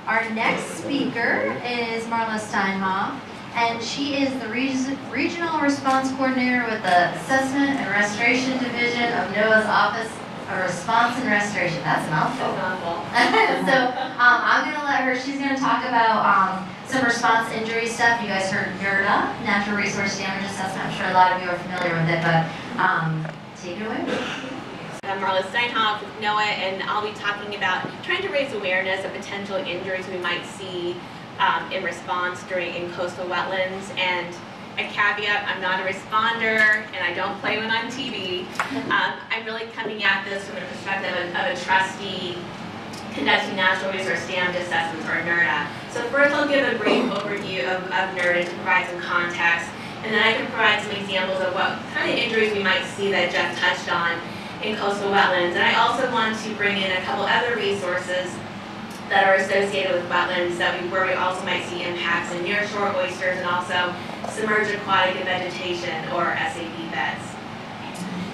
Our next speaker is Marla Steinhoff, and she is the Regional Response Coordinator with the Assessment and Restoration Division of NOAA's Office of Response and Restoration. That's a mouthful. So I'm going to let her, she's going to talk about some response injury stuff. You guys heard Nerva, Natural Resource Damage Assessment. I'm sure a lot of you are familiar with it, but take it away. I'm Marla Steinhoff with NOAA, and I'll be talking about trying to raise awareness of potential injuries we might see in response in coastal wetlands. And a caveat, I'm not a responder and I don't play when on TV. I'm really coming at this from the perspective of a trustee conducting natural resource damage assessments, or NERDA. So first I'll give a brief overview of NERDA to provide some context, and then I can provide some examples of what kind of injuries we might see that Jeff touched on in coastal wetlands. And I also want to bring in a couple other resources that are associated with wetlands where we also might see impacts in nearshore oysters and also submerged aquatic and vegetation, or SAP beds.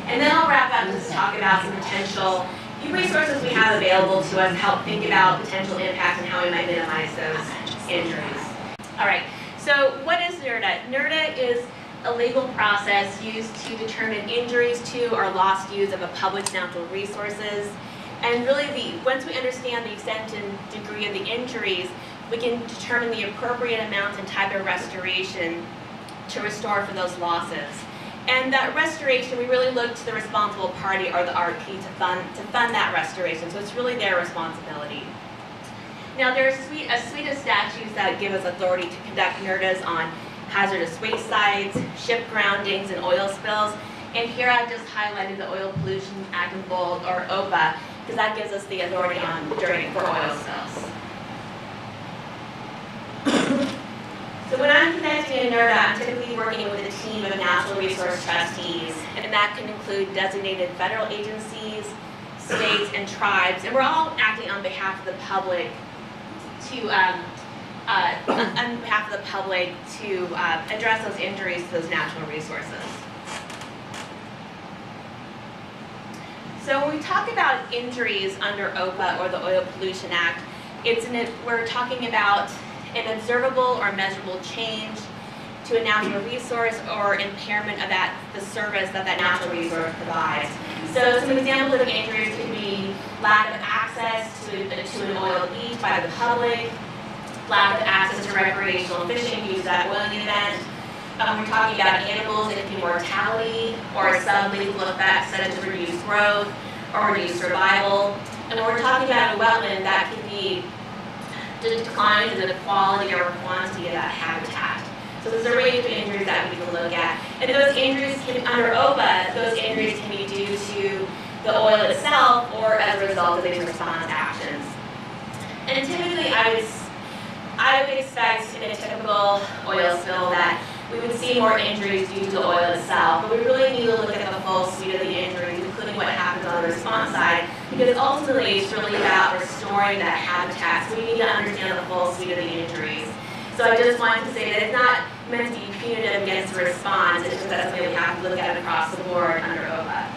And then I'll wrap up to talk about some potential resources we have available to us to help think about potential impacts and how we might minimize those injuries. All right, so what is NERDA? NERDA is a legal process used to determine injuries to or lost use of a public's natural resources. And really, once we understand the extent and degree of the injuries, we can determine the appropriate amount and type of restoration to restore for those losses. And that restoration, we really look to the responsible party, or the RP, to fund that restoration. So it's really their responsibility. Now, there's a suite of statutes that give us authority to conduct NERDAs on hazardous waste sites, ship groundings, and oil spills. And here I've just highlighted the Oil Pollution Act in bold, or OPA, because that gives us the authority for oil spills. So when I'm conducting a NERDA, I'm typically working with a team of natural resource trustees, and that can include designated federal agencies, states, and tribes, and we're all acting on behalf of the public to address those injuries to those natural resources. So when we talk about injuries under OPA, or the Oil Pollution Act, we're talking about an observable or measurable change to a natural resource or impairment of the service that natural resource provides. So some examples of injuries could be lack of access to an oil lease by the public, lack of access to recreational fishing due to that oiling event. We're talking about animals, it could be mortality or sublethal effects such as reduced growth or reduced survival. And when we're talking about a wetland, that could be declines in the quality or quantity of that habitat. So there's a range of injuries that we can look at. And those injuries under OPA, those injuries can be due to the oil itself or as a result of these response actions. And typically I would expect in a typical oil spill that we would see more injuries due to the oil itself, but we really need to look at the full suite of the injuries, including what happens on the response side, because ultimately it's really about restoring that habitat, so we need to understand the full suite of the injuries. So I just wanted to say that it's not meant to be punitive against the response, it's just that something we have to look at across the board under OPA.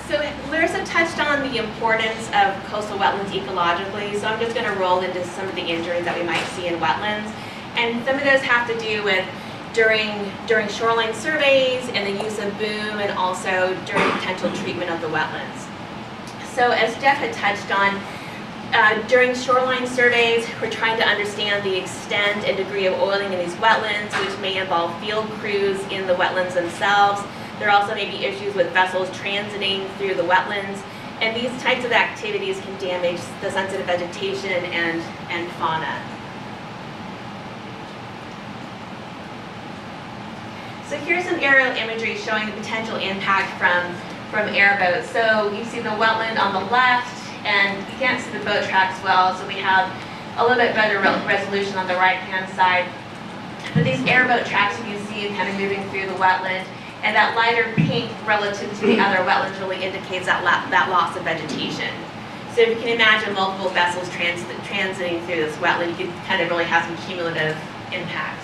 So Larissa touched on the importance of coastal wetlands ecologically, so I'm just going to roll into some of the injuries that we might see in wetlands. And some of those have to do with during shoreline surveys and the use of boom, and also during potential treatment of the wetlands. So as Jeff had touched on, during shoreline surveys, we're trying to understand the extent and degree of oiling in these wetlands, which may involve field crews in the wetlands themselves. There also may be issues with vessels transiting through the wetlands, and these types of activities can damage the sensitive vegetation and fauna. So here's some aerial imagery showing the potential impact from airboats. So you see the wetland on the left, and you can't see the boat tracks well, so we have a little bit better resolution on the right-hand side. But these airboat tracks you can see kind of moving through the wetland, and that lighter pink relative to the other wetlands really indicates that loss of vegetation. So if you can imagine multiple vessels transiting through this wetland, you could kind of really have some cumulative impacts.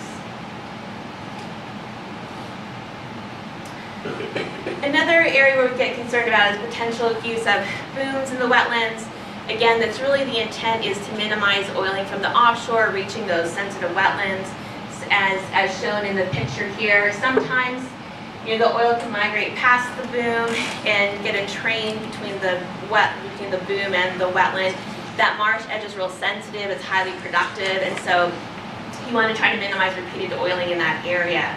Another area where we get concerned about is potential use of booms in the wetlands. Again, that's really the intent is to minimize oiling from the offshore, reaching those sensitive wetlands, as shown in the picture here. Sometimes, you know, the oil can migrate past the boom and get entrained between the boom and the wetland. That marsh edge is real sensitive, it's highly productive, and so you want to try to minimize repeated oiling in that area.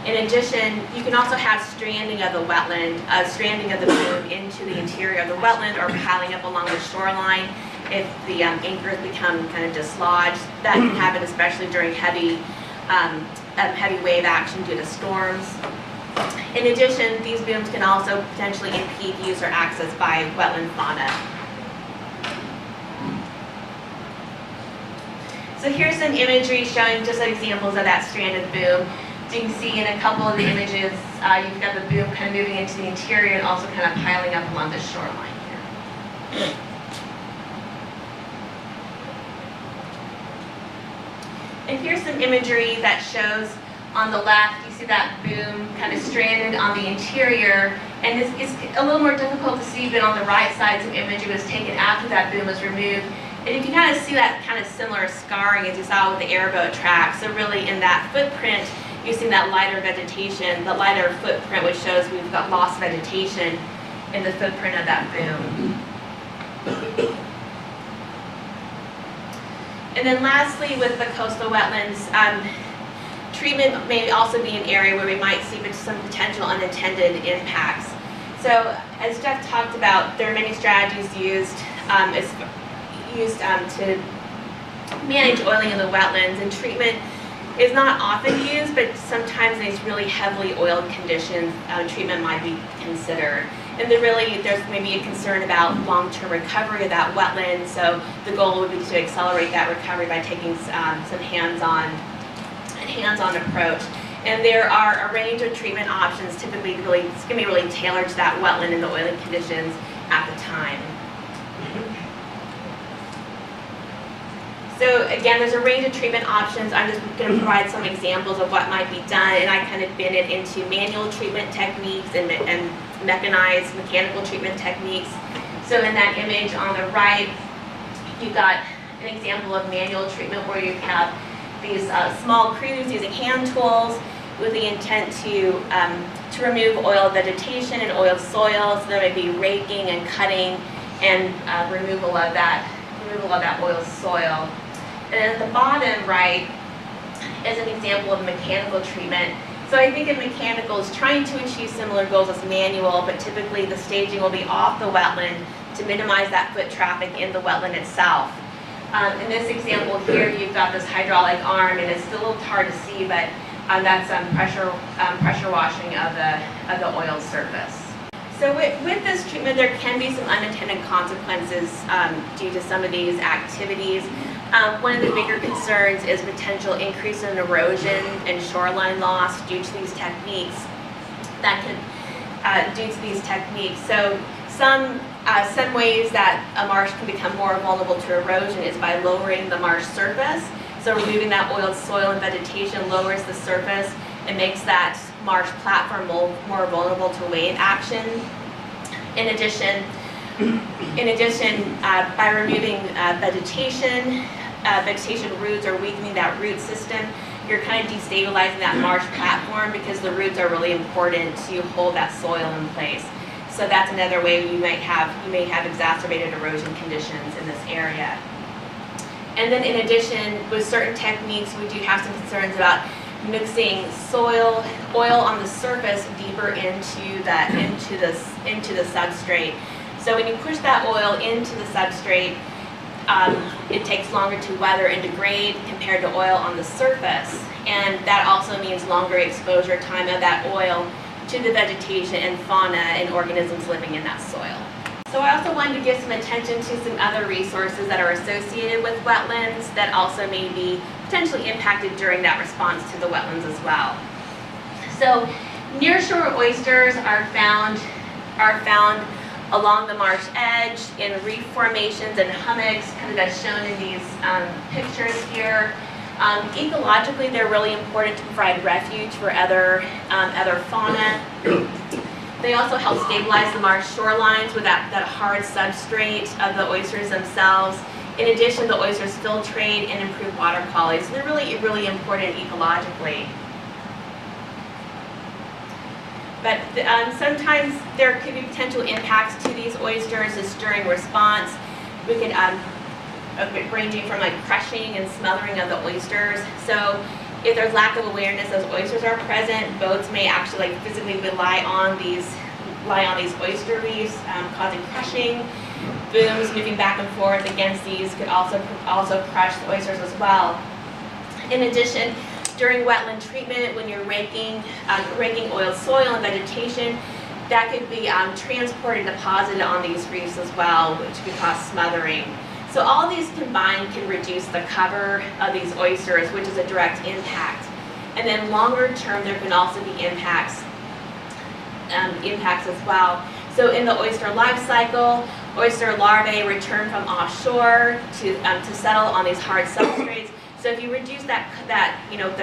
In addition, you can also have stranding of the wetland, stranding of the boom into the interior of the wetland or piling up along the shoreline if the anchors become kind of dislodged. That can happen especially during heavy wave action due to storms. In addition, these booms can also potentially impede use or access by wetland fauna. So here's some imagery showing just examples of that stranded boom. So you can see in a couple of the images, you've got the boom kind of moving into the interior and also kind of piling up along the shoreline here. And here's some imagery that shows on the left, you see that boom kind of stranded on the interior, and it's a little more difficult to see, but on the right side, some imagery was taken after that boom was removed. And you can kind of see that kind of similar scarring as you saw with the airboat track. So really in that footprint, you see that lighter vegetation, the lighter footprint, which shows we've got lost vegetation in the footprint of that boom. And then lastly, with the coastal wetlands, treatment may also be an area where we might see some potential unintended impacts. So as Jeff talked about, there are many strategies used to manage oiling in the wetlands, and treatment is not often used, but sometimes in these really heavily oiled conditions, treatment might be considered. And there's maybe a concern about long-term recovery of that wetland, so the goal would be to accelerate that recovery by taking some hands-on approach. And there are a range of treatment options, typically it's going to be really tailored to that wetland and the oiling conditions at the time. So again, there's a range of treatment options. I'm just going to provide some examples of what might be done, and I kind of bin it into manual treatment techniques and mechanized mechanical treatment techniques. So in that image on the right, you've got an example of manual treatment where you have these small crews using hand tools with the intent to remove oil vegetation and oil soil. So there may be raking and cutting and removal of that oil soil. And at the bottom right is an example of mechanical treatment. So I think in mechanical is trying to achieve similar goals as manual, but typically the staging will be off the wetland to minimize that foot traffic in the wetland itself. In this example here, you've got this hydraulic arm, and it's still a little hard to see, but that's pressure washing of the oil surface. So with this treatment, there can be some unintended consequences due to some of these activities. One of the bigger concerns is potential increase in erosion and shoreline loss due to these techniques. So some ways that a marsh can become more vulnerable to erosion is by lowering the marsh surface. So removing that oiled soil and vegetation lowers the surface and makes that marsh platform more vulnerable to wave action. In addition, by removing vegetation roots or weakening that root system, you're kind of destabilizing that marsh platform because the roots are really important to hold that soil in place. So that's another way you may have exacerbated erosion conditions in this area. And then in addition, with certain techniques, we do have some concerns about mixing oil on the surface deeper into the substrate. So when you push that oil into the substrate, it takes longer to weather and degrade compared to oil on the surface. And that also means longer exposure time of that oil to the vegetation and fauna and organisms living in that soil. So I also wanted to give some attention to some other resources that are associated with wetlands that also may be potentially impacted during that response to the wetlands as well. So nearshore oysters are found along the marsh edge in reef formations and hummocks, kind of as shown in these pictures here. Ecologically, they're really important to provide refuge for other fauna. They also help stabilize the marsh shorelines with that hard substrate of the oysters themselves. In addition, the oysters filtrate and improve water quality, so they're really, really important ecologically. But sometimes there could be potential impacts to these oysters just during response. We could, ranging from like crushing and smothering of the oysters. So if there's lack of awareness those oysters are present, boats may actually like physically rely on these oyster reefs, causing crushing. Booms moving back and forth against these could also crush the oysters as well. In addition, during wetland treatment, when you're raking oiled soil and vegetation, that could be transported and deposited on these reefs as well, which could cause smothering. So all these combined can reduce the cover of these oysters, which is a direct impact. And then longer term, there can also be impacts as well. So in the oyster life cycle, oyster larvae return from offshore to settle on these hard substrates. So if you reduce the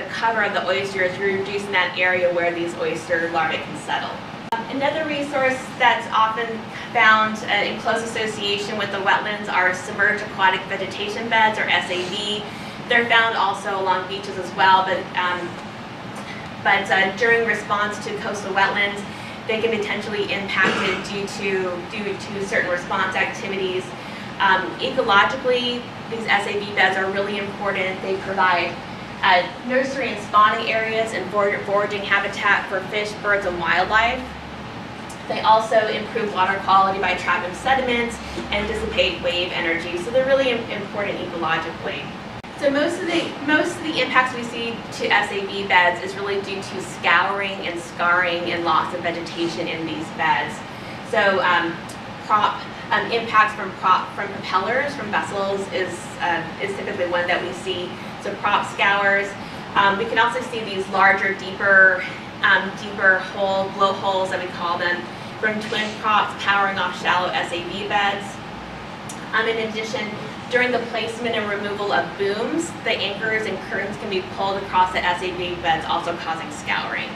cover of the oysters, you're reducing that area where these oyster larvae can settle. Another resource that's often found in close association with the wetlands are submerged aquatic vegetation beds, or SAV. They're found also along beaches as well, but during response to coastal wetlands, they can potentially be impacted due to certain response activities. Ecologically, these SAV beds are really important. They provide nursery and spawning areas and foraging habitat for fish, birds, and wildlife. They also improve water quality by trapping sediments and dissipate wave energy, so they're really important ecologically. So most of the impacts we see to SAV beds is really due to scouring and scarring and loss of vegetation in these beds. So impacts from propellers from vessels is typically one that we see. So prop scours. We can also see these larger, deeper blowholes that we call them, from twin props powering off shallow SAV beds. In addition, during the placement and removal of booms, the anchors and curtains can be pulled across the SAV beds, also causing scouring.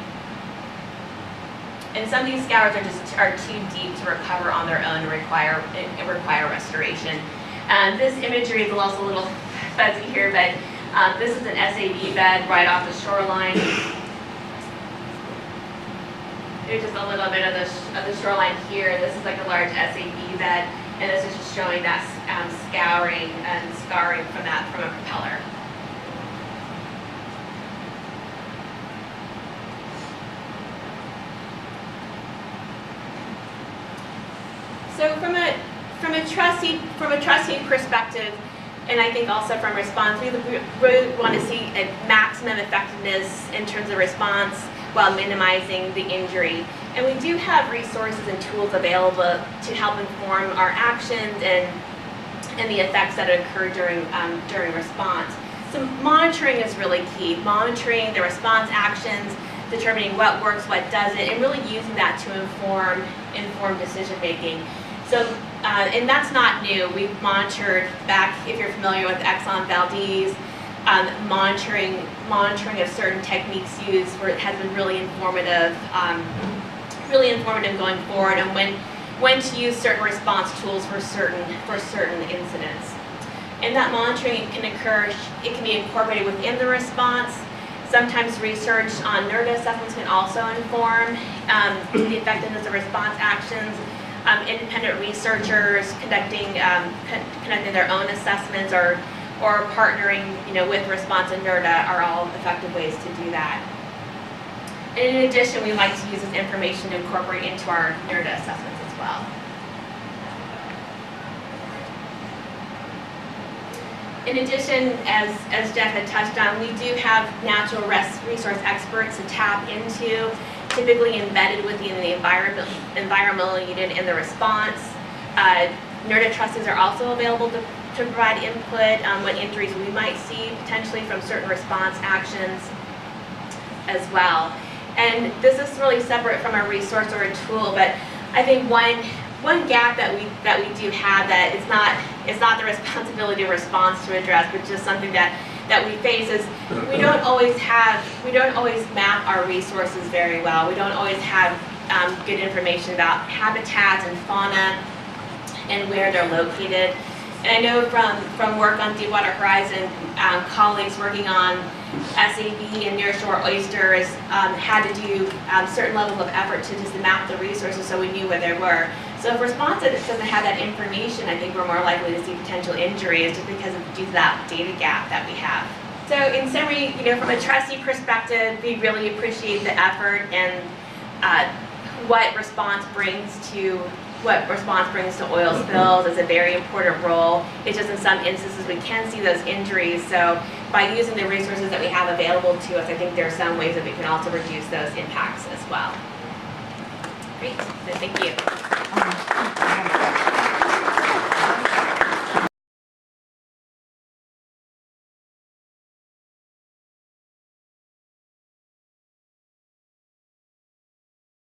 And some of these scours are too deep to recover on their own and require restoration. This imagery is also a little fuzzy here, but this is an SAV bed right off the shoreline. Here's just a little bit of the shoreline here. This is like a large SAV bed, and this is just showing that scouring and scarring from a propeller. So from a trustee perspective, and I think also from response, we really want to see a maximum effectiveness in terms of response while minimizing the injury. And we do have resources and tools available to help inform our actions and the effects that occur during response. So monitoring is really key. Monitoring the response actions, determining what works, what doesn't, and really using that to inform decision making. So, and that's not new. We've monitored back, if you're familiar with Exxon Valdez, monitoring of certain techniques used where it has been really informative going forward, and when to use certain response tools for certain incidents. And that monitoring can occur, it can be incorporated within the response. Sometimes research on Nerva assessments can also inform the effectiveness of response actions. Independent researchers conducting their own assessments or partnering, with response and Nerva are all effective ways to do that. And in addition, we like to use this information to incorporate into our Nerva assessments as well. In addition, as Jeff had touched on, we do have natural resource experts to tap into, typically embedded within the environmental unit in the response. Nerva trustees are also available to provide input on what injuries we might see potentially from certain response actions as well. And this is really separate from a resource or a tool, but I think one gap that we do have that it's not the responsibility of response to address, but just something that we face is we don't always map our resources very well. We don't always have good information about habitats and fauna and where they're located. And I know from work on Deepwater Horizon, colleagues working on SAB and nearshore oysters had to do certain levels of effort to just map the resources so we knew where they were. So if response doesn't have that information, I think we're more likely to see potential injuries just because of due to that data gap that we have. So in summary, from a trustee perspective, we really appreciate the effort and what response brings to oil spills is a very important role. It's just in some instances we can see those injuries. So by using the resources that we have available to us, I think there are some ways that we can also reduce those impacts as well. Great, so thank you.